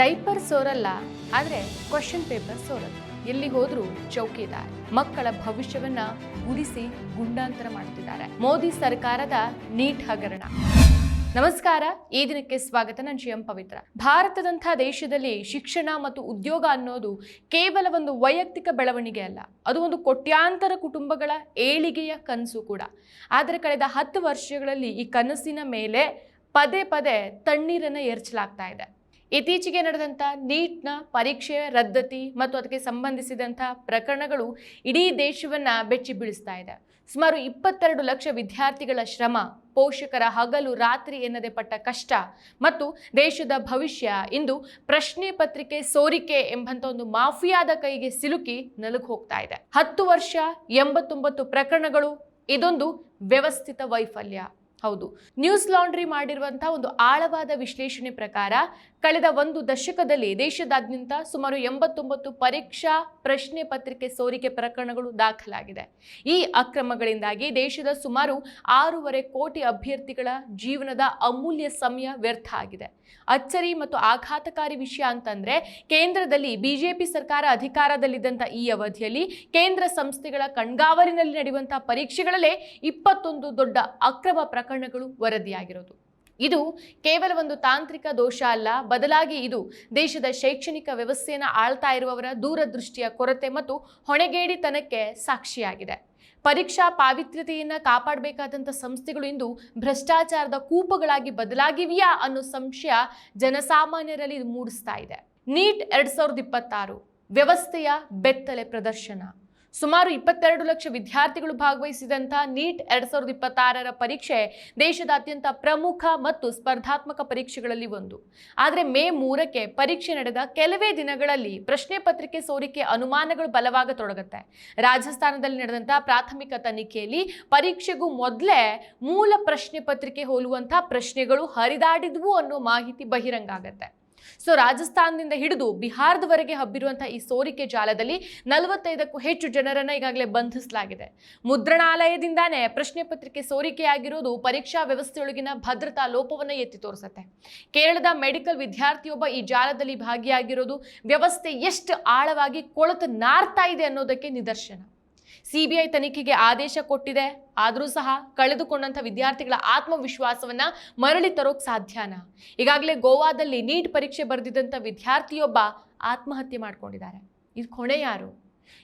Diaper ಸೋರಲ್ಲ, ಆದರೆ question paper ಸೋರಲ್ಲ. ಎಲ್ಲಿ ಹೋದ್ರೂ ಚೌಕಿದಾರ್. ಮಕ್ಕಳ ಭವಿಷ್ಯವನ್ನ ಉಳಿಸಿ ಗುಂಡಾಂತರ ಮಾಡ್ತಿದ್ದಾರೆ ಮೋದಿ ಸರ್ಕಾರದ ನೀಟ್ ಹಗರಣ. ನಮಸ್ಕಾರ, ಈ ದಿನಕ್ಕೆ ಸ್ವಾಗತ. ನಾನು ಜಿಎಂ ಪವಿತ್ರ. ಭಾರತದಂತಹ ದೇಶದಲ್ಲಿ ಶಿಕ್ಷಣ ಮತ್ತು ಉದ್ಯೋಗ ಅನ್ನೋದು ಕೇವಲ ಒಂದು ವೈಯಕ್ತಿಕ ಬೆಳವಣಿಗೆ ಅಲ್ಲ, ಅದು ಒಂದು ಕೋಟ್ಯಾಂತರ ಕುಟುಂಬಗಳ ಏಳಿಗೆಯ ಕನಸು ಕೂಡ. ಆದರೆ ಕಳೆದ 10 ವರ್ಷಗಳಲ್ಲಿ ಈ ಕನಸಿನ ಮೇಲೆ ಪದೇ ಪದೇ ತಣ್ಣೀರನ್ನು ಎರಚಲಾಗ್ತಾ ಇದೆ. ಇತ್ತೀಚೆಗೆ ನಡೆದಂಥ ನೀಟ್ನ ಪರೀಕ್ಷೆ ರದ್ದತಿ ಮತ್ತು ಅದಕ್ಕೆ ಸಂಬಂಧಿಸಿದಂಥ ಪ್ರಕರಣಗಳು ಇಡೀ ದೇಶವನ್ನು ಬೆಚ್ಚಿ ಬೀಳಿಸ್ತಾ ಇದೆ. ಸುಮಾರು 22 ಲಕ್ಷ ವಿದ್ಯಾರ್ಥಿಗಳ ಶ್ರಮ, ಪೋಷಕರ ಹಗಲು ರಾತ್ರಿ ಎನ್ನದೆ ಪಟ್ಟ ಕಷ್ಟ ಮತ್ತು ದೇಶದ ಭವಿಷ್ಯ ಇಂದು ಪ್ರಶ್ನೆ ಪತ್ರಿಕೆ ಸೋರಿಕೆ ಎಂಬಂಥ ಒಂದು ಮಾಫಿಯಾದ ಕೈಗೆ ಸಿಲುಕಿ ನಲುಗಿ ಹೋಗ್ತಾ ಇದೆ. 10 ವರ್ಷ 89 ಪ್ರಕರಣಗಳು, ಇದೊಂದು ವ್ಯವಸ್ಥಿತ ವೈಫಲ್ಯ. ಹೌದು, ನ್ಯೂಸ್ ಲಾಂಡ್ರಿ ಮಾಡಿರುವಂತಹ ಒಂದು ಆಳವಾದ ವಿಶ್ಲೇಷಣೆ ಪ್ರಕಾರ ಕಳೆದ 1 ದಶಕದಲ್ಲಿ ದೇಶದಾದ್ಯಂತ ಸುಮಾರು 89 ಪರೀಕ್ಷಾ ಪ್ರಶ್ನೆ ಪತ್ರಿಕೆ ಸೋರಿಕೆ ಪ್ರಕರಣಗಳು ದಾಖಲಾಗಿದೆ. ಈ ಅಕ್ರಮಗಳಿಂದಾಗಿ ದೇಶದ ಸುಮಾರು 6.5 ಕೋಟಿ ಅಭ್ಯರ್ಥಿಗಳ ಜೀವನದ ಅಮೂಲ್ಯ ಸಮಯ ವ್ಯರ್ಥ ಆಗಿದೆ. ಅಚ್ಚರಿ ಮತ್ತು ಆಘಾತಕಾರಿ ವಿಷಯ ಅಂತಂದ್ರೆ, ಕೇಂದ್ರದಲ್ಲಿ ಬಿಜೆಪಿ ಸರ್ಕಾರ ಅಧಿಕಾರದಲ್ಲಿದ್ದಂಥ ಈ ಅವಧಿಯಲ್ಲಿ ಕೇಂದ್ರ ಸಂಸ್ಥೆಗಳ ಕಣ್ಗಾವಲಿನಲ್ಲಿ ನಡೆಯುವಂತಹ ಪರೀಕ್ಷೆಗಳಲ್ಲೇ 21 ದೊಡ್ಡ ಅಕ್ರಮ ಪ್ರಕರಣಗಳು ವರದಿಯಾಗಿರೋದು. ಇದು ಕೇವಲ ಒಂದು ತಾಂತ್ರಿಕ ದೋಷ ಅಲ್ಲ, ಬದಲಾಗಿ ಇದು ದೇಶದ ಶೈಕ್ಷಣಿಕ ವ್ಯವಸ್ಥೆಯನ್ನು ಆಳ್ತಾ ಇರುವವರ ದೂರದೃಷ್ಟಿಯ ಕೊರತೆ ಮತ್ತು ಹೊಣೆಗೇಡಿತನಕ್ಕೆ ಸಾಕ್ಷಿಯಾಗಿದೆ. ಪರೀಕ್ಷಾ ಪಾವಿತ್ರ್ಯತೆಯನ್ನು ಕಾಪಾಡಬೇಕಾದಂಥ ಸಂಸ್ಥೆಗಳು ಇಂದು ಭ್ರಷ್ಟಾಚಾರದ ಕೂಪಗಳಾಗಿ ಬದಲಾಗಿವೆಯಾ ಅನ್ನೋ ಸಂಶಯ ಜನಸಾಮಾನ್ಯರಲ್ಲಿ ಮೂಡಿಸ್ತಾ ಇದೆ. ನೀಟ್ 2026 ವ್ಯವಸ್ಥೆಯ ಬೆತ್ತಲೆ ಪ್ರದರ್ಶನ. ಸುಮಾರು 22 ಲಕ್ಷ ವಿದ್ಯಾರ್ಥಿಗಳು ಭಾಗವಹಿಸಿದಂಥ ನೀಟ್ 2026ರ ಪರೀಕ್ಷೆ ದೇಶದಾದ್ಯಂತ ಪ್ರಮುಖ ಮತ್ತು ಸ್ಪರ್ಧಾತ್ಮಕ ಪರೀಕ್ಷೆಗಳಲ್ಲಿ ಒಂದು. ಆದರೆ ಮೇ 3ಕ್ಕೆ ಪರೀಕ್ಷೆ ನಡೆದ ಕೆಲವೇ ದಿನಗಳಲ್ಲಿ ಪ್ರಶ್ನೆ ಪತ್ರಿಕೆ ಸೋರಿಕೆ ಅನುಮಾನಗಳು ಬಲವಾಗತೊಡಗುತ್ತೆ. ರಾಜಸ್ಥಾನದಲ್ಲಿ ನಡೆದಂಥ ಪ್ರಾಥಮಿಕ ತನಿಖೆಯಲ್ಲಿ ಪರೀಕ್ಷೆಗೂ ಮೊದಲೇ ಮೂಲ ಪ್ರಶ್ನೆ ಪತ್ರಿಕೆ ಹೋಲುವಂಥ ಪ್ರಶ್ನೆಗಳು ಹರಿದಾಡಿದ್ವು ಅನ್ನೋ ಮಾಹಿತಿ ಬಹಿರಂಗ ಆಗತ್ತೆ. ಸೊ ರಾಜಸ್ಥಾನದಿಂದ ಹಿಡಿದು ಬಿಹಾರದವರೆಗೆ ಹಬ್ಬಿರುವಂತಹ ಈ ಸೋರಿಕೆ ಜಾಲದಲ್ಲಿ 45ಕ್ಕೂ ಹೆಚ್ಚು ಜನರನ್ನ ಈಗಾಗಲೇ ಬಂಧಿಸಲಾಗಿದೆ. ಮುದ್ರಣಾಲಯದಿಂದಾನೇ ಪ್ರಶ್ನೆ ಪತ್ರಿಕೆ ಸೋರಿಕೆಯಾಗಿರೋದು ಪರೀಕ್ಷಾ ವ್ಯವಸ್ಥೆಯೊಳಗಿನ ಭದ್ರತಾ ಲೋಪವನ್ನು ಎತ್ತಿ ತೋರಿಸುತ್ತೆ. ಕೇರಳದ ಮೆಡಿಕಲ್ ವಿದ್ಯಾರ್ಥಿಯೊಬ್ಬ ಈ ಜಾಲದಲ್ಲಿ ಭಾಗಿಯಾಗಿರೋದು ವ್ಯವಸ್ಥೆ ಎಷ್ಟು ಆಳವಾಗಿ ಕೊಳೆತು ನಾರ್ತಾ ಇದೆ ಅನ್ನೋದಕ್ಕೆ ನಿದರ್ಶನ. ಸಿಬಿಐ ತನಿಖೆಗೆ ಆದೇಶ ಕೊಟ್ಟಿದೆ, ಆದರೂ ಸಹ ಕಳೆದುಕೊಂಡಂಥ ವಿದ್ಯಾರ್ಥಿಗಳ ಆತ್ಮವಿಶ್ವಾಸವನ್ನ ಮರಳಿ ತರೋಕ್ ಸಾಧ್ಯನಾ? ಈಗಾಗಲೇ ಗೋವಾದಲ್ಲಿ ನೀಟ್ ಪರೀಕ್ಷೆ ಬರೆದಿದ್ದಂಥ ವಿದ್ಯಾರ್ಥಿಯೊಬ್ಬ ಆತ್ಮಹತ್ಯೆ ಮಾಡ್ಕೊಂಡಿದ್ದಾರೆ. ಇದು ಹೊಣೆ ಯಾರು?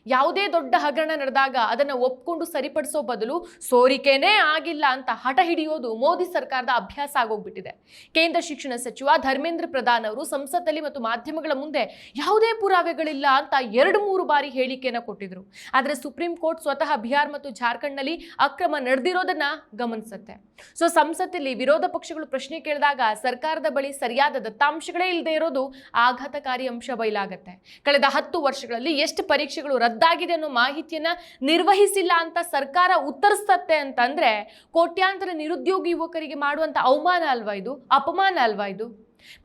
ಯಾವುದೇ ದೊಡ್ಡ ಹಗರಣ ನಡೆದಾಗ ಅದನ್ನು ಒಪ್ಕೊಂಡು ಸರಿಪಡಿಸೋ ಬದಲು ಸೋರಿಕೆನೇ ಆಗಿಲ್ಲ ಅಂತ ಹಠ ಹಿಡಿಯೋದು ಮೋದಿ ಸರ್ಕಾರದ ಅಭ್ಯಾಸ ಆಗೋಗ್ಬಿಟ್ಟಿದೆ. ಕೇಂದ್ರ ಶಿಕ್ಷಣ ಸಚಿವ ಧರ್ಮೇಂದ್ರ ಪ್ರಧಾನ್ ಅವರು ಸಂಸತ್ತಲ್ಲಿ ಮತ್ತು ಮಾಧ್ಯಮಗಳ ಮುಂದೆ ಯಾವುದೇ ಪುರಾವೆಗಳಿಲ್ಲ ಅಂತ 2-3 ಬಾರಿ ಹೇಳಿಕೆಯನ್ನು ಕೊಟ್ಟಿದ್ರು. ಆದರೆ ಸುಪ್ರೀಂ ಕೋರ್ಟ್ ಸ್ವತಃ ಬಿಹಾರ್ ಮತ್ತು ಜಾರ್ಖಂಡ್ನಲ್ಲಿ ಅಕ್ರಮ ನಡೆದಿರೋದನ್ನ ಗಮನಿಸುತ್ತೆ. ಸೊ ಸಂಸತ್ತಲ್ಲಿ ವಿರೋಧ ಪಕ್ಷಗಳು ಪ್ರಶ್ನೆ ಕೇಳಿದಾಗ ಸರ್ಕಾರದ ಬಳಿ ಸರಿಯಾದ ದತ್ತಾಂಶಗಳೇ ಇಲ್ಲದೆ ಇರೋದು ಆಘಾತಕಾರಿ ಅಂಶ ಬಯಲಾಗತ್ತೆ. ಕಳೆದ 10 ವರ್ಷಗಳಲ್ಲಿ ಎಷ್ಟು ಪರೀಕ್ಷೆಗಳು ರದ್ದಾಗಿದೆ ಅನ್ನೋ ಮಾಹಿತಿಯನ್ನ ನಿರ್ವಹಿಸಿಲ್ಲ ಅಂತ ಸರ್ಕಾರ ಉತ್ತರಿಸ್ತತ್ತೆ ಅಂತಂದ್ರೆ ಕೋಟ್ಯಾಂತರ ನಿರುದ್ಯೋಗಿ ಯುವಕರಿಗೆ ಮಾಡುವಂತ ಅವಮಾನ ಅಲ್ವಾ ಇದು? ಅಪಮಾನ ಅಲ್ವಾ ಇದು?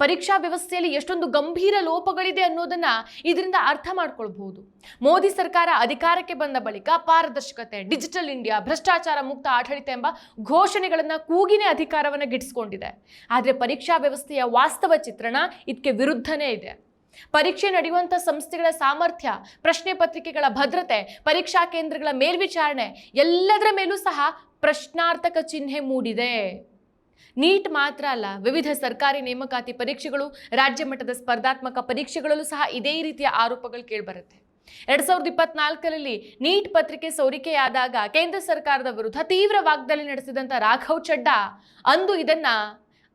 ಪರೀಕ್ಷಾ ವ್ಯವಸ್ಥೆಯಲ್ಲಿ ಎಷ್ಟೊಂದು ಗಂಭೀರ ಲೋಪಗಳಿದೆ ಅನ್ನೋದನ್ನ ಇದರಿಂದ ಅರ್ಥ ಮಾಡ್ಕೊಳ್ಬಹುದು. ಮೋದಿ ಸರ್ಕಾರ ಅಧಿಕಾರಕ್ಕೆ ಬಂದ ಬಳಿಕ ಪಾರದರ್ಶಕತೆ, ಡಿಜಿಟಲ್ ಇಂಡಿಯಾ, ಭ್ರಷ್ಟಾಚಾರ ಮುಕ್ತ ಆಡಳಿತ ಎಂಬ ಘೋಷಣೆಗಳನ್ನ ಕೂಗಿನೇ ಅಧಿಕಾರವನ್ನ ಗಿಟ್ಟಿಸ್ಕೊಂಡಿದೆ. ಆದ್ರೆ ಪರೀಕ್ಷಾ ವ್ಯವಸ್ಥೆಯ ವಾಸ್ತವ ಚಿತ್ರಣ ಇದಕ್ಕೆ ವಿರುದ್ಧನೇ ಇದೆ. ಪರೀಕ್ಷೆ ನಡೆಯುವಂಥ ಸಂಸ್ಥೆಗಳ ಸಾಮರ್ಥ್ಯ, ಪ್ರಶ್ನೆ ಪತ್ರಿಕೆಗಳ ಭದ್ರತೆ, ಪರೀಕ್ಷಾ ಕೇಂದ್ರಗಳ ಮೇಲ್ವಿಚಾರಣೆ ಎಲ್ಲದರ ಮೇಲೂ ಸಹ ಪ್ರಶ್ನಾರ್ಥಕ ಚಿಹ್ನೆ ಮೂಡಿದೆ. ನೀಟ್ ಮಾತ್ರ ಅಲ್ಲ, ವಿವಿಧ ಸರ್ಕಾರಿ ನೇಮಕಾತಿ ಪರೀಕ್ಷೆಗಳು, ರಾಜ್ಯ ಮಟ್ಟದ ಸ್ಪರ್ಧಾತ್ಮಕ ಪರೀಕ್ಷೆಗಳಲ್ಲೂ ಸಹ ಇದೇ ರೀತಿಯ ಆರೋಪಗಳು ಕೇಳಿಬರುತ್ತೆ. 2024ರಲ್ಲಿ ನೀಟ್ ಪತ್ರಿಕೆ ಸೋರಿಕೆಯಾದಾಗ ಕೇಂದ್ರ ಸರ್ಕಾರದ ವಿರುದ್ಧ ತೀವ್ರ ವಾಗ್ದಾಳಿ ನಡೆಸಿದಂಥ ರಾಘವ್ ಚಡ್ಡಾ ಅಂದು ಇದನ್ನ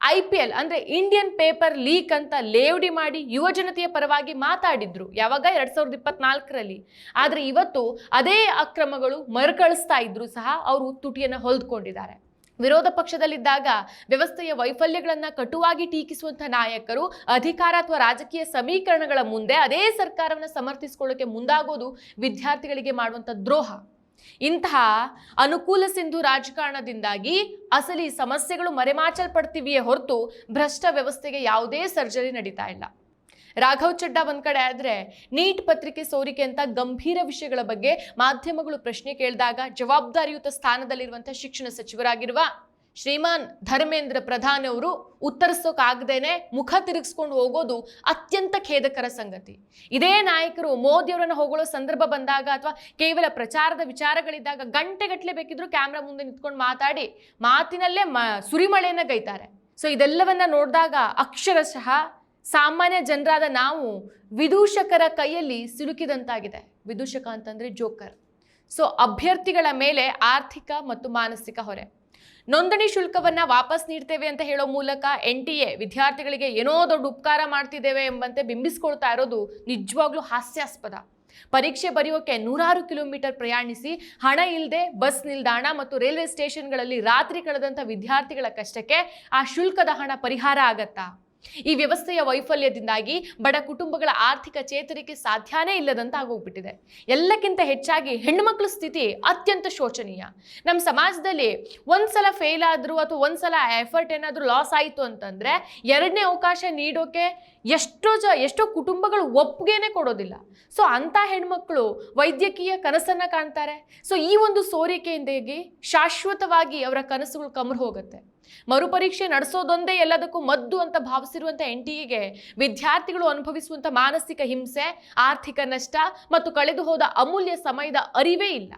IPL ಅಂದ್ರೆ ಇಂಡಿಯನ್ ಪೇಪರ್ ಲೀಕ್ ಅಂತ ಲೇವಡಿ ಮಾಡಿ ಯುವ ಜನತೆಯ ಪರವಾಗಿ ಮಾತಾಡಿದ್ರು. ಯಾವಾಗ? 2024ರಲ್ಲಿ. ಆದ್ರೆ ಇವತ್ತು ಅದೇ ಅಕ್ರಮಗಳು ಮರುಕಳಿಸ್ತಾ ಇದ್ರು ಸಹ ಅವರು ತುಟಿಯನ್ನು ಹೊಲ್ದುಕೊಂಡಿದ್ದಾರೆ. ವಿರೋಧ ಪಕ್ಷದಲ್ಲಿದ್ದಾಗ ವ್ಯವಸ್ಥೆಯ ವೈಫಲ್ಯಗಳನ್ನ ಕಟುವಾಗಿ ಟೀಕಿಸುವಂಥ ನಾಯಕರು ಅಧಿಕಾರ ಅಥವಾ ರಾಜಕೀಯ ಸಮೀಕರಣಗಳ ಮುಂದೆ ಅದೇ ಸರ್ಕಾರವನ್ನು ಸಮರ್ಥಿಸಿಕೊಳ್ಳೋಕೆ ಮುಂದಾಗೋದು ವಿದ್ಯಾರ್ಥಿಗಳಿಗೆ ಮಾಡುವಂಥ ದ್ರೋಹ. ಇಂತಹ ಅನುಕೂಲ ಸಿಂಧು ರಾಜಕಾರಣದಿಂದಾಗಿ ಅಸಲಿ ಸಮಸ್ಯೆಗಳು ಮರೆಮಾಚಲ್ಪಡ್ತಿವೆಯೇ ಹೊರತು ಭ್ರಷ್ಟ ವ್ಯವಸ್ಥೆಗೆ ಯಾವುದೇ ಸರ್ಜರಿ ನಡೀತಾ ಇಲ್ಲ. ರಾಘವ್ ಚಡ್ಡಾ ಒಂದ್ ಕಡೆ ಆದ್ರೆ ನೀಟ್ ಪತ್ರಿಕೆ ಸೋರಿಕೆ ಅಂತ ಗಂಭೀರ ವಿಷಯಗಳ ಬಗ್ಗೆ ಮಾಧ್ಯಮಗಳು ಪ್ರಶ್ನೆ ಕೇಳಿದಾಗ ಜವಾಬ್ದಾರಿಯುತ ಸ್ಥಾನದಲ್ಲಿರುವಂತಹ ಶಿಕ್ಷಣ ಸಚಿವರಾಗಿರುವ ಶ್ರೀಮಾನ್ ಧರ್ಮೇಂದ್ರ ಪ್ರಧಾನ್ ಅವರು ಉತ್ತರಿಸೋಕಾಗದೇನೆ ಮುಖ ತಿರುಗಿಸ್ಕೊಂಡು ಹೋಗೋದು ಅತ್ಯಂತ ಖೇದಕರ ಸಂಗತಿ. ಇದೇ ನಾಯಕರು ಮೋದಿಯವರನ್ನ ಹೊಗಳೋ ಸಂದರ್ಭ ಬಂದಾಗ ಅಥವಾ ಕೇವಲ ಪ್ರಚಾರದ ವಿಚಾರಗಳಿದ್ದಾಗ ಗಂಟೆಗಟ್ಟಲೆ ಬೇಕಿದ್ರು ಕ್ಯಾಮ್ರಾ ಮುಂದೆ ನಿಂತ್ಕೊಂಡು ಮಾತಾಡಿ ಮಾತಿನಲ್ಲೇ ಸುರಿಮಳೆಯನ್ನ ಗೈತಾರೆ. ಸೊ ಇದೆಲ್ಲವನ್ನ ನೋಡಿದಾಗ ಅಕ್ಷರಶಃ ಸಾಮಾನ್ಯ ಜನರಾದ ನಾವು ವಿದೂಷಕರ ಕೈಯಲ್ಲಿ ಸಿಲುಕಿದಂತಾಗಿದೆ. ವಿದೂಷಕ ಅಂತಂದ್ರೆ ಜೋಕರ್. ಸೊ ಅಭ್ಯರ್ಥಿಗಳ ಮೇಲೆ ಆರ್ಥಿಕ ಮತ್ತು ಮಾನಸಿಕ ಹೊರೆ. ನೋಂದಣಿ ಶುಲ್ಕವನ್ನ ವಾಪಸ್ ನೀಡ್ತೇವೆ ಅಂತ ಹೇಳೋ ಮೂಲಕ NTA ವಿದ್ಯಾರ್ಥಿಗಳಿಗೆ ಏನೋ ದೊಡ್ಡ ಉಪಕಾರ ಮಾಡ್ತಿದ್ದೇವೆ ಎಂಬಂತೆ ಬಿಂಬಿಸ್ಕೊಳ್ತಾ ಇರೋದು ನಿಜವಾಗ್ಲೂ ಹಾಸ್ಯಾಸ್ಪದ. ಪರೀಕ್ಷೆ ಬರೆಯೋಕೆ 100 ಕಿಲೋಮೀಟರ್ ಪ್ರಯಾಣಿಸಿ ಹಣ ಇಲ್ಲದೆ ಬಸ್ ನಿಲ್ದಾಣ ಮತ್ತು ರೈಲ್ವೆ ಸ್ಟೇಷನ್ಗಳಲ್ಲಿ ರಾತ್ರಿ ಕಳೆದಂಥ ವಿದ್ಯಾರ್ಥಿಗಳ ಕಷ್ಟಕ್ಕೆ ಆ ಶುಲ್ಕದ ಹಣ ಪರಿಹಾರ ಆಗತ್ತಾ? ಈ ವ್ಯವಸ್ಥೆಯ ವೈಫಲ್ಯದಿಂದಾಗಿ ಬಡ ಕುಟುಂಬಗಳ ಆರ್ಥಿಕ ಚೇತರಿಕೆ ಸಾಧ್ಯನೇ ಇಲ್ಲದಂತ ಆಗೋಗ್ಬಿಟ್ಟಿದೆ. ಎಲ್ಲಕ್ಕಿಂತ ಹೆಚ್ಚಾಗಿ ಹೆಣ್ಣುಮಕ್ಕಳ ಸ್ಥಿತಿ ಅತ್ಯಂತ ಶೋಚನೀಯ. ನಮ್ಮ ಸಮಾಜದಲ್ಲಿ ಒಂದ್ಸಲ ಫೇಲ್ ಆದ್ರು ಅಥವಾ ಒಂದ್ಸಲ ಎಫರ್ಟ್ ಏನಾದರೂ ಲಾಸ್ ಆಯಿತು ಅಂತಂದ್ರೆ ಎರಡನೇ ಅವಕಾಶ ನೀಡೋಕೆ ಎಷ್ಟೋ ಕುಟುಂಬಗಳು ಒಪ್ಪಿಗೆನೆ ಕೊಡೋದಿಲ್ಲ. ಸೊ ಅಂಥ ಹೆಣ್ಮಕ್ಳು ವೈದ್ಯಕೀಯ ಕನಸನ್ನ ಕಾಣ್ತಾರೆ. ಸೊ ಈ ಒಂದು ಸೋರಿಕೆಯಿಂದಾಗಿ ಶಾಶ್ವತವಾಗಿ ಅವರ ಕನಸುಗಳು ಕಮ್ರು ಹೋಗುತ್ತೆ. ಮರುಪರೀಕ್ಷೆ ನಡೆಸೋದೊಂದೇ ಎಲ್ಲದಕ್ಕೂ ಮದ್ದು ಅಂತ ಭಾವಿಸಿರುವಂಥ NTAಗೆ ವಿದ್ಯಾರ್ಥಿಗಳು ಅನುಭವಿಸುವಂಥ ಮಾನಸಿಕ ಹಿಂಸೆ, ಆರ್ಥಿಕ ನಷ್ಟ ಮತ್ತು ಕಳೆದು ಹೋದ ಅಮೂಲ್ಯ ಸಮಯದ ಅರಿವೇ ಇಲ್ಲ.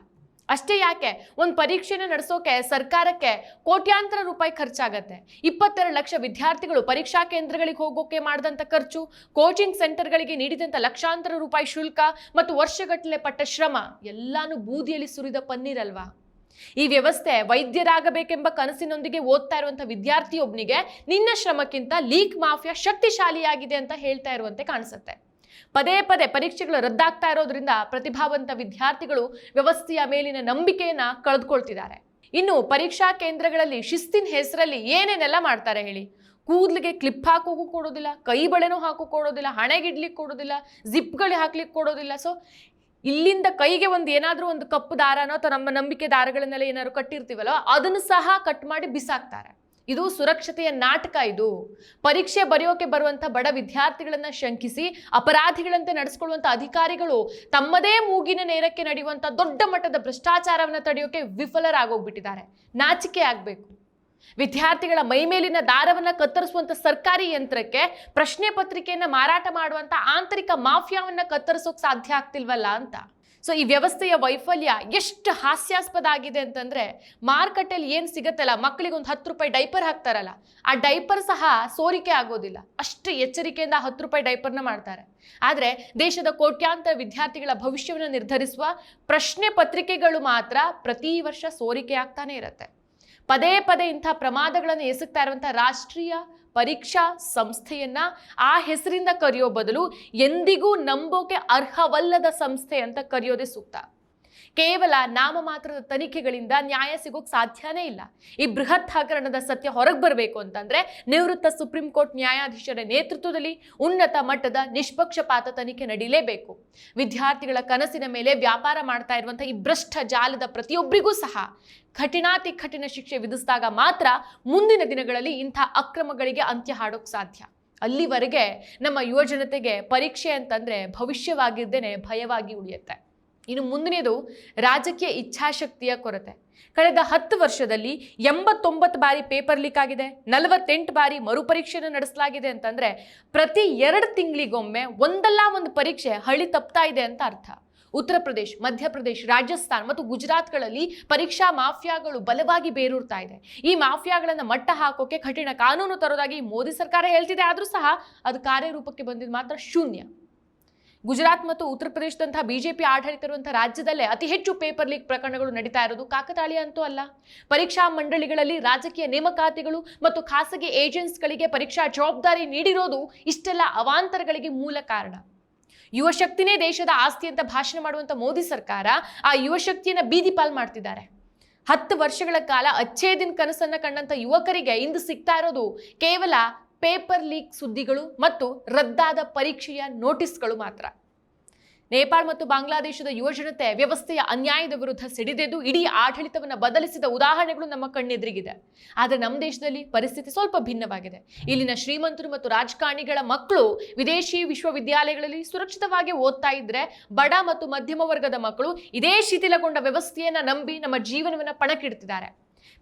ಅಷ್ಟೇ ಯಾಕೆ, ಒಂದು ಪರೀಕ್ಷೆನ ನಡೆಸೋಕೆ ಸರ್ಕಾರಕ್ಕೆ ಕೋಟ್ಯಾಂತರ ರೂಪಾಯಿ ಖರ್ಚಾಗತ್ತೆ. 22 ಲಕ್ಷ ವಿದ್ಯಾರ್ಥಿಗಳು ಪರೀಕ್ಷಾ ಕೇಂದ್ರಗಳಿಗೆ ಹೋಗೋಕೆ ಮಾಡಿದಂಥ ಖರ್ಚು, ಕೋಚಿಂಗ್ ಸೆಂಟರ್ಗಳಿಗೆ ನೀಡಿದಂಥ ಲಕ್ಷಾಂತರ ರೂಪಾಯಿ ಶುಲ್ಕ ಮತ್ತು ವರ್ಷಗಟ್ಟಲೆ ಪಟ್ಟ ಶ್ರಮ ಎಲ್ಲಾನು ಬೂದಿಯಲ್ಲಿ ಸುರಿದ ಪನ್ನೀರಲ್ವಾ? ಈ ವ್ಯವಸ್ಥೆ ವೈದ್ಯರಾಗಬೇಕೆಂಬ ಕನಸಿನೊಂದಿಗೆ ಓದ್ತಾ ಇರುವಂಥ ವಿದ್ಯಾರ್ಥಿಯೊಬ್ಬನಿಗೆ ನಿನ್ನ ಶ್ರಮಕ್ಕಿಂತ ಲೀಕ್ ಮಾಫಿಯಾ ಶಕ್ತಿಶಾಲಿಯಾಗಿದೆ ಅಂತ ಹೇಳ್ತಾ ಇರುವಂತೆ ಕಾಣಿಸುತ್ತೆ. ಪದೇ ಪದೇ ಪರೀಕ್ಷೆಗಳು ರದ್ದಾಗ್ತಾ ಇರೋದ್ರಿಂದ ಪ್ರತಿಭಾವಂತ ವಿದ್ಯಾರ್ಥಿಗಳು ವ್ಯವಸ್ಥೆಯ ಮೇಲಿನ ನಂಬಿಕೆಯನ್ನ ಕಳೆದುಕೊಳ್ತಿದ್ದಾರೆ. ಇನ್ನು ಪರೀಕ್ಷಾ ಕೇಂದ್ರಗಳಲ್ಲಿ ಶಿಸ್ತಿನ ಹೆಸರಲ್ಲಿ ಏನೇನೆಲ್ಲ ಮಾಡ್ತಾರೆ ಹೇಳಿ. ಕೂದಲಿಗೆ ಕ್ಲಿಪ್ ಹಾಕೋಕು ಕೊಡೋದಿಲ್ಲ, ಕೈ ಬಳೆನೂ ಹಾಕೋ ಕೊಡೋದಿಲ್ಲ, ಹಣೆಗಿಡ್ಲಿಕ್ಕೆ ಕೊಡೋದಿಲ್ಲ, ಜಿಪ್ಗಳು ಹಾಕ್ಲಿಕ್ಕೆ ಕೊಡೋದಿಲ್ಲ. ಸೊ ಇಲ್ಲಿಂದ ಕೈಗೆ ಏನಾದರೂ ಒಂದು ಕಪ್ಪು ದಾರನೋ ಅಥವಾ ನಮ್ಮ ನಂಬಿಕೆ ದಾರಗಳನ್ನೆಲ್ಲ ಏನಾದ್ರು ಕಟ್ಟಿರ್ತೀವಲ್ಲ ಅದನ್ನು ಸಹ ಕಟ್ ಮಾಡಿ ಬಿಸಾಕ್ತಾರೆ. ಇದು ಸುರಕ್ಷತೆಯ ನಾಟಕ. ಇದು ಪರೀಕ್ಷೆ ಬರೆಯೋಕೆ ಬರುವಂಥ ಬಡ ವಿದ್ಯಾರ್ಥಿಗಳನ್ನ ಶಂಕಿಸಿ ಅಪರಾಧಿಗಳಂತೆ ನಡೆಸ್ಕೊಳ್ಳುವಂಥ ಅಧಿಕಾರಿಗಳು ತಮ್ಮದೇ ಮೂಗಿನ ನೇರಕ್ಕೆ ನಡೆಯುವಂಥ ದೊಡ್ಡ ಮಟ್ಟದ ಭ್ರಷ್ಟಾಚಾರವನ್ನು ತಡೆಯೋಕೆ ವಿಫಲರಾಗೋಗ್ಬಿಟ್ಟಿದ್ದಾರೆ. ನಾಚಿಕೆ ಆಗಬೇಕು. ವಿದ್ಯಾರ್ಥಿಗಳ ಮೈಮೇಲಿನ ದಾರವನ್ನ ಕತ್ತರಿಸುವಂತ ಸರ್ಕಾರಿ ಯಂತ್ರಕ್ಕೆ ಪ್ರಶ್ನೆ ಪತ್ರಿಕೆಯನ್ನ ಮಾರಾಟ ಮಾಡುವಂತ ಆಂತರಿಕ ಮಾಫಿಯಾವನ್ನ ಕತ್ತರಿಸೋಕೆ ಸಾಧ್ಯ ಆಗ್ತಿಲ್ವಲ್ಲ ಅಂತ. ಸೊ ಈ ವ್ಯವಸ್ಥೆಯ ವೈಫಲ್ಯ ಎಷ್ಟು ಹಾಸ್ಯಾಸ್ಪದ ಆಗಿದೆ ಅಂತಂದ್ರೆ, ಮಾರ್ಕೆಟಲ್ಲಿ ಏನು ಸಿಗತ್ತಲ್ಲ, ಮಕ್ಕಳಿಗೆ ಒಂದು 10 ರೂಪಾಯಿ ಡೈಪರ್ ಹಾಕ್ತಾರಲ್ಲ, ಆ ಡೈಪರ್ ಸಹ ಸೋರಿಕೆ ಆಗೋದಿಲ್ಲ. ಅಷ್ಟು ಎಚ್ಚರಿಕೆಯಿಂದ 10 ರೂಪಾಯಿ ಡೈಪರ್ನ ಮಾಡ್ತಾರೆ. ಆದರೆ ದೇಶದ ಕೋಟ್ಯಾಂತರ ವಿದ್ಯಾರ್ಥಿಗಳ ಭವಿಷ್ಯವನ್ನು ನಿರ್ಧರಿಸುವ ಪ್ರಶ್ನೆ ಪತ್ರಿಕೆಗಳು ಮಾತ್ರ ಪ್ರತಿ ವರ್ಷ ಸೋರಿಕೆ ಆಗ್ತಾನೆ ಇರುತ್ತೆ. ಪದೇ ಪದೇ ಇಂಥ ಪ್ರಮಾದಗಳನ್ನು ಎಸಗ್ತಾ ಇರುವಂಥ ರಾಷ್ಟ್ರೀಯ ಪರೀಕ್ಷಾ ಸಂಸ್ಥೆಯನ್ನ ಆ ಹೆಸರಿಂದ ಕರೆಯೋ ಬದಲು ಎಂದಿಗೂ ನಂಬೋಕೆ ಅರ್ಹವಲ್ಲದ ಸಂಸ್ಥೆ ಅಂತ ಕರೆಯೋದೇ ಸೂಕ್ತ. ಕೇವಲ ನಾಮಮಾತ್ರದ ತನಿಖೆಗಳಿಂದ ನ್ಯಾಯ ಸಿಗೋಕ್ ಸಾಧ್ಯನೇ ಇಲ್ಲ. ಈ ಬೃಹತ್ ಹಗರಣದ ಸತ್ಯ ಹೊರಗೆ ಬರಬೇಕು ಅಂತಂದ್ರೆ ನಿವೃತ್ತ ಸುಪ್ರೀಂ ಕೋರ್ಟ್ ನ್ಯಾಯಾಧೀಶರ ನೇತೃತ್ವದಲ್ಲಿ ಉನ್ನತ ಮಟ್ಟದ ನಿಷ್ಪಕ್ಷಪಾತ ತನಿಖೆ ನಡೀಲೇಬೇಕು. ವಿದ್ಯಾರ್ಥಿಗಳ ಕನಸಿನ ಮೇಲೆ ವ್ಯಾಪಾರ ಮಾಡ್ತಾ ಇರುವಂತಹ ಈ ಭ್ರಷ್ಟ ಜಾಲದ ಪ್ರತಿಯೊಬ್ಬರಿಗೂ ಸಹ ಕಠಿಣಾತಿ ಕಠಿಣ ಶಿಕ್ಷೆ ವಿಧಿಸಿದಾಗ ಮಾತ್ರ ಮುಂದಿನ ದಿನಗಳಲ್ಲಿ ಇಂಥ ಅಕ್ರಮಗಳಿಗೆ ಅಂತ್ಯ ಹಾಡೋಕ್ ಸಾಧ್ಯ. ಅಲ್ಲಿವರೆಗೆ ನಮ್ಮ ಯುವಜನತೆಗೆ ಪರೀಕ್ಷೆ ಅಂತಂದ್ರೆ ಭವಿಷ್ಯವಾಗಿದ್ದೇನೆ ಭಯವಾಗಿ ಉಳಿಯುತ್ತೆ. ಇನ್ನು ಮುಂದಿನದು ರಾಜಕೀಯ ಇಚ್ಛಾಶಕ್ತಿಯ ಕೊರತೆ. ಕಳೆದ 10 ವರ್ಷದಲ್ಲಿ 89 ಬಾರಿ ಪೇಪರ್ ಲೀಕ್ ಆಗಿದೆ, 48 ಬಾರಿ ಮರುಪರೀಕ್ಷೆಯನ್ನು ನಡೆಸಲಾಗಿದೆ ಅಂತಂದ್ರೆ ಪ್ರತಿ 2 ತಿಂಗಳಿಗೊಮ್ಮೆ ಒಂದಲ್ಲ ಒಂದು ಪರೀಕ್ಷೆ ಹಳಿ ತಪ್ತಾ ಇದೆ ಅಂತ ಅರ್ಥ. ಉತ್ತರ ಪ್ರದೇಶ, ಮಧ್ಯಪ್ರದೇಶ, ರಾಜಸ್ಥಾನ್ ಮತ್ತು ಗುಜರಾತ್ಗಳಲ್ಲಿ ಪರೀಕ್ಷಾ ಮಾಫಿಯಾಗಳು ಬಲವಾಗಿ ಬೇರೂರ್ತಾ ಇದೆ. ಈ ಮಾಫಿಯಾಗಳನ್ನು ಮಟ್ಟ ಹಾಕೋಕೆ ಕಠಿಣ ಕಾನೂನು ತರೋದಾಗಿ ಮೋದಿ ಸರ್ಕಾರ ಹೇಳ್ತಿದೆ. ಆದರೂ ಸಹ ಅದು ಕಾರ್ಯರೂಪಕ್ಕೆ ಬಂದಿದ್ದು ಮಾತ್ರ ಶೂನ್ಯ. ಗುಜರಾತ್ ಮತ್ತು ಉತ್ತರ ಪ್ರದೇಶದಂತಹ ಬಿಜೆಪಿ ಆಡಳಿತ ಇರುವಂತಹ ರಾಜ್ಯದಲ್ಲೇ ಅತಿ ಹೆಚ್ಚು ಪೇಪರ್ ಲೀಕ್ ಪ್ರಕರಣಗಳು ನಡೀತಾ ಇರೋದು ಕಾಕತಾಳೀಯ ಅಂತೂ ಅಲ್ಲ. ಪರೀಕ್ಷಾ ಮಂಡಳಿಗಳಲ್ಲಿ ರಾಜಕೀಯ ನೇಮಕಾತಿಗಳು ಮತ್ತು ಖಾಸಗಿ ಏಜೆನ್ಸ್ಗಳಿಗೆ ಪರೀಕ್ಷಾ ಜವಾಬ್ದಾರಿ ನೀಡಿರೋದು ಇಷ್ಟೆಲ್ಲ ಅವಾಂತರಗಳಿಗೆ ಮೂಲ ಕಾರಣ. ಯುವಶಕ್ತಿನೇ ದೇಶದ ಆಸ್ತಿ ಅಂತ ಭಾಷಣ ಮಾಡುವಂತ ಮೋದಿ ಸರ್ಕಾರ ಆ ಯುವಶಕ್ತಿಯನ್ನ ಬೀದಿ ಪಾಲ್ ಮಾಡ್ತಿದ್ದಾರೆ. 10 ವರ್ಷಗಳ ಕಾಲ ಅಚ್ಚೇದಿನ ಕನಸನ್ನ ಕಂಡಂತ ಯುವಕರಿಗೆ ಇಂದು ಸಿಗ್ತಾ ಇರೋದು ಕೇವಲ ಪೇಪರ್ ಲೀಕ್ ಸುದ್ದಿಗಳು ಮತ್ತು ರದ್ದಾದ ಪರೀಕ್ಷೆಯ ನೋಟಿಸ್ಗಳು ಮಾತ್ರ. ನೇಪಾಳ ಮತ್ತು ಬಾಂಗ್ಲಾದೇಶದ ಯುವಜನತೆ ವ್ಯವಸ್ಥೆಯ ಅನ್ಯಾಯದ ವಿರುದ್ಧ ಸಿಡಿದೆದ್ದು ಇಡೀ ಆಡಳಿತವನ್ನು ಬದಲಿಸಿದ ಉದಾಹರಣೆಗಳು ನಮ್ಮ ಕಣ್ಣೆದುರಿಗಿದೆ. ಆದರೆ ನಮ್ಮ ದೇಶದಲ್ಲಿ ಪರಿಸ್ಥಿತಿ ಸ್ವಲ್ಪ ಭಿನ್ನವಾಗಿದೆ. ಇಲ್ಲಿನ ಶ್ರೀಮಂತರು ಮತ್ತು ರಾಜಕಾರಣಿಗಳ ಮಕ್ಕಳು ವಿದೇಶಿ ವಿಶ್ವವಿದ್ಯಾಲಯಗಳಲ್ಲಿ ಸುರಕ್ಷಿತವಾಗಿ ಓದ್ತಾ ಇದ್ರೆ, ಬಡ ಮತ್ತು ಮಧ್ಯಮ ವರ್ಗದ ಮಕ್ಕಳು ಇದೇ ಶಿಥಿಲಗೊಂಡ ವ್ಯವಸ್ಥೆಯನ್ನ ನಂಬಿ ನಮ್ಮ ಜೀವನವನ್ನು ಪಣಕ್ಕಿಡ್ತಿದ್ದಾರೆ.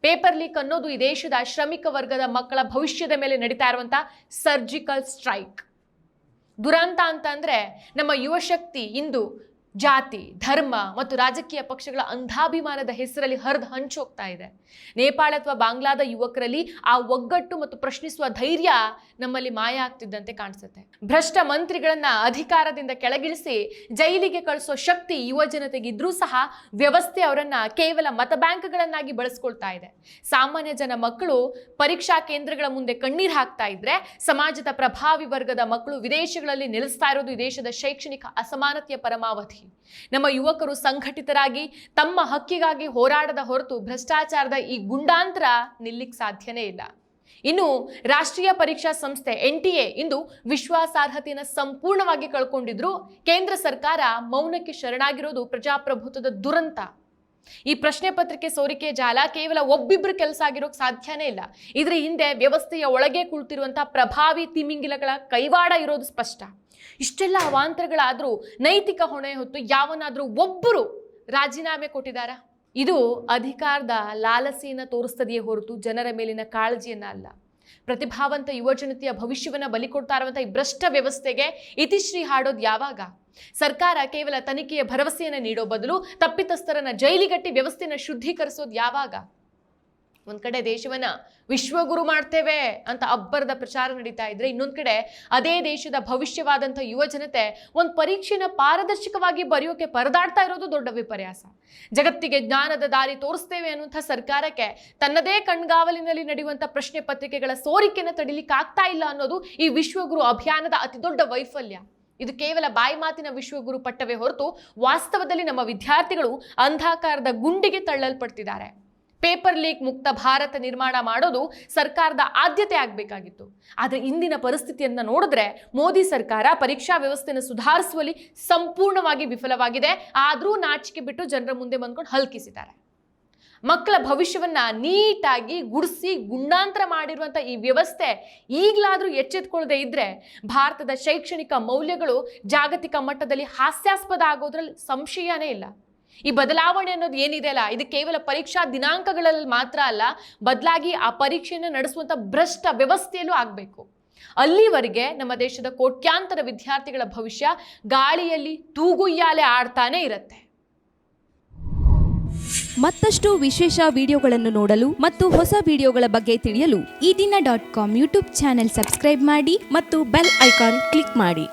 ಪೇಪರ್ ಲೀಕ್ ಅನ್ನೋದು ಈ ದೇಶದ ಶ್ರಮಿಕ ವರ್ಗದ ಮಕ್ಕಳ ಭವಿಷ್ಯದ ಮೇಲೆ ನಡೀತಾ ಇರುವಂತ ಸರ್ಜಿಕಲ್ ಸ್ಟ್ರೈಕ್. ದುರಂತ ಅಂತಂದ್ರೆ ನಮ್ಮ ಯುವಶಕ್ತಿ ಇಂದು ಜಾತಿ, ಧರ್ಮ ಮತ್ತು ರಾಜಕೀಯ ಪಕ್ಷಗಳ ಅಂಧಾಭಿಮಾನದ ಹೆಸರಲ್ಲಿ ಹರಿದು ಹಂಚೋಗ್ತಾ ಇದೆ. ನೇಪಾಳ ಅಥವಾ ಬಾಂಗ್ಲಾದ ಯುವಕರಲ್ಲಿ ಆ ಒಗ್ಗಟ್ಟು ಮತ್ತು ಪ್ರಶ್ನಿಸುವ ಧೈರ್ಯ ನಮ್ಮಲ್ಲಿ ಮಾಯ ಆಗ್ತಿದ್ದಂತೆ ಕಾಣಿಸುತ್ತೆ. ಭ್ರಷ್ಟ ಮಂತ್ರಿಗಳನ್ನ ಅಧಿಕಾರದಿಂದ ಕೆಳಗಿಳಿಸಿ ಜೈಲಿಗೆ ಕಳಿಸೋ ಶಕ್ತಿ ಯುವ ಜನತೆಗಿದ್ರೂ ಸಹ ವ್ಯವಸ್ಥೆ ಅವರನ್ನ ಕೇವಲ ಮತ ಬ್ಯಾಂಕ್ಗಳನ್ನಾಗಿ ಬಳಸ್ಕೊಳ್ತಾ ಇದೆ. ಸಾಮಾನ್ಯ ಜನ ಮಕ್ಕಳು ಪರೀಕ್ಷಾ ಕೇಂದ್ರಗಳ ಮುಂದೆ ಕಣ್ಣೀರು ಹಾಕ್ತಾ ಇದ್ರೆ ಸಮಾಜದ ಪ್ರಭಾವಿ ವರ್ಗದ ಮಕ್ಕಳು ವಿದೇಶಗಳಲ್ಲಿ ನೆಲೆಸ್ತಾ ಇರೋದು ಈ ದೇಶದ ಶೈಕ್ಷಣಿಕ ಅಸಮಾನತೆಯ ಪರಮಾವಧಿ. ನಮ್ಮ ಯುವಕರು ಸಂಘಟಿತರಾಗಿ ತಮ್ಮ ಹಕ್ಕಿಗಾಗಿ ಹೋರಾಡದ ಹೊರತು ಭ್ರಷ್ಟಾಚಾರದ ಈ ಗುಂಡಾಂತರ ನಿಲ್ಲಿಕ್ ಸಾಧ್ಯನೇ ಇಲ್ಲ. ಇನ್ನು ರಾಷ್ಟ್ರೀಯ ಪರೀಕ್ಷಾ ಸಂಸ್ಥೆ NTA ಇಂದು ವಿಶ್ವಾಸಾರ್ಹತೆಯನ್ನು ಸಂಪೂರ್ಣವಾಗಿ ಕಳ್ಕೊಂಡಿದ್ರು. ಕೇಂದ್ರ ಸರ್ಕಾರ ಮೌನಕ್ಕೆ ಶರಣಾಗಿರೋದು ಪ್ರಜಾಪ್ರಭುತ್ವದ ದುರಂತ. ಈ ಪ್ರಶ್ನೆ ಪತ್ರಿಕೆ ಸೋರಿಕೆ ಜಾಲ ಕೇವಲ ಒಬ್ಬಿಬ್ರು ಕೆಲಸ ಆಗಿರೋಕ್ ಸಾಧ್ಯನೇ ಇಲ್ಲ. ಇದ್ರ ಹಿಂದೆ ವ್ಯವಸ್ಥೆಯ ಒಳಗೆ ಕುಳಿತಿರುವಂತಹ ಪ್ರಭಾವಿ ತಿಮಿಂಗಿಲಗಳ ಕೈವಾಡ ಇರೋದು ಸ್ಪಷ್ಟ. ಇಷ್ಟೆಲ್ಲ ಅವಾಂತರಗಳಾದ್ರೂ ನೈತಿಕ ಹೊಣೆ ಹೊತ್ತು ಯಾವನಾದ್ರೂ ಒಬ್ಬರು ರಾಜೀನಾಮೆ ಕೊಟ್ಟಿದಾರ? ಇದು ಅಧಿಕಾರದ ಲಾಲಸೆಯನ್ನ ತೋರಿಸ್ತದೆಯೇ ಹೊರತು ಜನರ ಮೇಲಿನ ಕಾಳಜಿಯನ್ನ ಅಲ್ಲ. ಪ್ರತಿಭಾವಂತ ಯುವಜನತೆಯ ಭವಿಷ್ಯವನ್ನ ಬಲಿ ಕೊಡ್ತಾ ಇರುವಂತಹ ಈ ಭ್ರಷ್ಟ ವ್ಯವಸ್ಥೆಗೆ ಇತಿಶ್ರೀ ಹಾಡೋದು ಯಾವಾಗ? ಸರ್ಕಾರ ಕೇವಲ ತನಿಖೆಯ ಭರವಸೆಯನ್ನು ನೀಡೋ ಬದಲು ತಪ್ಪಿತಸ್ಥರನ್ನ ಜೈಲಿಗಟ್ಟಿ ವ್ಯವಸ್ಥೆಯನ್ನು ಶುದ್ಧೀಕರಿಸೋದು ಯಾವಾಗ? ಒಂದ್ ಕಡೆ ದೇಶವನ್ನ ವಿಶ್ವಗುರು ಮಾಡ್ತೇವೆ ಅಂತ ಅಬ್ಬರದ ಪ್ರಚಾರ ನಡೀತಾ ಇದ್ರೆ, ಇನ್ನೊಂದ್ ಕಡೆ ಅದೇ ದೇಶದ ಭವಿಷ್ಯವಾದಂಥ ಯುವ ಜನತೆ ಒಂದು ಪರೀಕ್ಷೆನ ಪಾರದರ್ಶಕವಾಗಿ ಬರೆಯೋಕೆ ಪರದಾಡ್ತಾ ಇರೋದು ದೊಡ್ಡ ವಿಪರ್ಯಾಸ. ಜಗತ್ತಿಗೆ ಜ್ಞಾನದ ದಾರಿ ತೋರಿಸ್ತೇವೆ ಅನ್ನುವಂಥ ಸರ್ಕಾರಕ್ಕೆ ತನ್ನದೇ ಕಣ್ಗಾವಲಿನಲ್ಲಿ ನಡೆಯುವಂಥ ಪ್ರಶ್ನೆ ಪತ್ರಿಕೆಗಳ ಸೋರಿಕೆಯನ್ನು ತಡಿಲಿಕ್ಕೆ ಆಗ್ತಾ ಇಲ್ಲ ಅನ್ನೋದು ಈ ವಿಶ್ವಗುರು ಅಭಿಯಾನದ ಅತಿ ದೊಡ್ಡ ವೈಫಲ್ಯ. ಇದು ಕೇವಲ ಬಾಯಿ ಮಾತಿನ ವಿಶ್ವಗುರು ಪಟ್ಟವೇ ಹೊರತು ವಾಸ್ತವದಲ್ಲಿ ನಮ್ಮ ವಿದ್ಯಾರ್ಥಿಗಳು ಅಂಧಾಕಾರದ ಗುಂಡಿಗೆ ತಳ್ಳಲ್ಪಡ್ತಿದ್ದಾರೆ. ಪೇಪರ್ ಲೀಕ್ ಮುಕ್ತ ಭಾರತ ನಿರ್ಮಾಣ ಮಾಡೋದು ಸರ್ಕಾರದ ಆದ್ಯತೆ ಆಗಬೇಕಾಗಿತ್ತು. ಆದರೆ ಇಂದಿನ ಪರಿಸ್ಥಿತಿಯನ್ನ ನೋಡಿದ್ರೆ ಮೋದಿ ಸರ್ಕಾರ ಪರೀಕ್ಷಾ ವ್ಯವಸ್ಥೆಯನ್ನು ಸುಧಾರಿಸುವಲ್ಲಿ ಸಂಪೂರ್ಣವಾಗಿ ವಿಫಲವಾಗಿದೆ. ಆದರೂ ನಾಚಿಕೆ ಬಿಟ್ಟು ಜನರ ಮುಂದೆ ಬಂದ್ಕೊಂಡು ಹಲ್ಕಿಸಿದ್ದಾರೆ. ಮಕ್ಕಳ ಭವಿಷ್ಯವನ್ನ ನೀಟಾಗಿ ಗುಡಿಸಿ ಗುಂಡಾಂತರ ಮಾಡಿರುವಂಥ ಈ ವ್ಯವಸ್ಥೆ ಈಗಲಾದರೂ ಎಚ್ಚೆತ್ಕೊಳ್ಳದೆ ಇದ್ರೆ ಭಾರತದ ಶೈಕ್ಷಣಿಕ ಮೌಲ್ಯಗಳು ಜಾಗತಿಕ ಮಟ್ಟದಲ್ಲಿ ಹಾಸ್ಯಾಸ್ಪದ ಆಗೋದ್ರಲ್ಲಿ ಸಂಶಯನೇ ಇಲ್ಲ. ಈ ಬದಲಾವಣೆ ಅನ್ನೋದು ಏನಿದೆ ಅಲ್ಲ, ಇದು ಕೇವಲ ಪರೀಕ್ಷಾ ದಿನಾಂಕಗಳಲ್ಲಿ ಮಾತ್ರ ಅಲ್ಲ, ಬದಲಾಗಿ ಆ ಪರೀಕ್ಷೆಯನ್ನು ನಡೆಸುವಂಥ ಭ್ರಷ್ಟ ವ್ಯವಸ್ಥೆಯಲ್ಲೂ ಆಗಬೇಕು. ಅಲ್ಲಿವರೆಗೆ ನಮ್ಮ ದೇಶದ ಕೋಟ್ಯಾಂತರ ವಿದ್ಯಾರ್ಥಿಗಳ ಭವಿಷ್ಯ ಗಾಳಿಯಲ್ಲಿ ತೂಗುಯ್ಯಾಲೆ ಆಡ್ತಾನೆ ಇರುತ್ತೆ. ಮತ್ತಷ್ಟು ವಿಶೇಷ ವಿಡಿಯೋಗಳನ್ನು ನೋಡಲು ಮತ್ತು ಹೊಸ ವಿಡಿಯೋಗಳ ಬಗ್ಗೆ ತಿಳಿಯಲು EDina.com ಯೂಟ್ಯೂಬ್ ಚಾನೆಲ್ ಸಬ್ಸ್ಕ್ರೈಬ್ ಮಾಡಿ ಮತ್ತು ಬೆಲ್ ಐಕಾನ್ ಕ್ಲಿಕ್ ಮಾಡಿ.